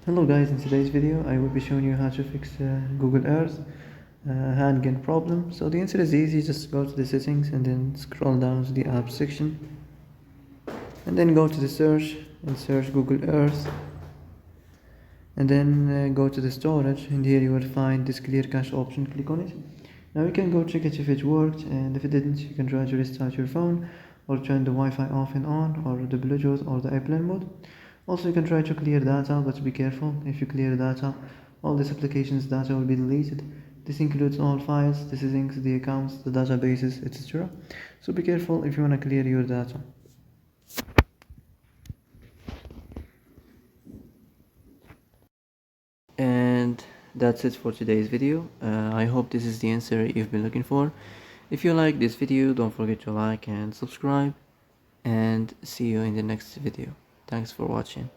Hello guys, in today's video I will be showing you how to fix Google Earth handgun problem. So the answer is easy, just go to the settings and then scroll down to the app section and then go to the search and search Google Earth and then go to the storage, and here you will find this clear cache option. Click on it. Now you can go check it if it worked, and if it didn't you can try to restart your phone or turn the Wi-Fi off and on, or the Bluetooth or the airplane mode. Also you can try to clear data, but be careful. If you clear data, all this application's data will be deleted. This includes all files, the settings, the accounts, the databases, etc. So be careful if you want to clear your data. And that's it for today's video. I hope this is the answer you've been looking for. If you like this video, don't forget to like and subscribe, and see you in the next video. Thanks for watching.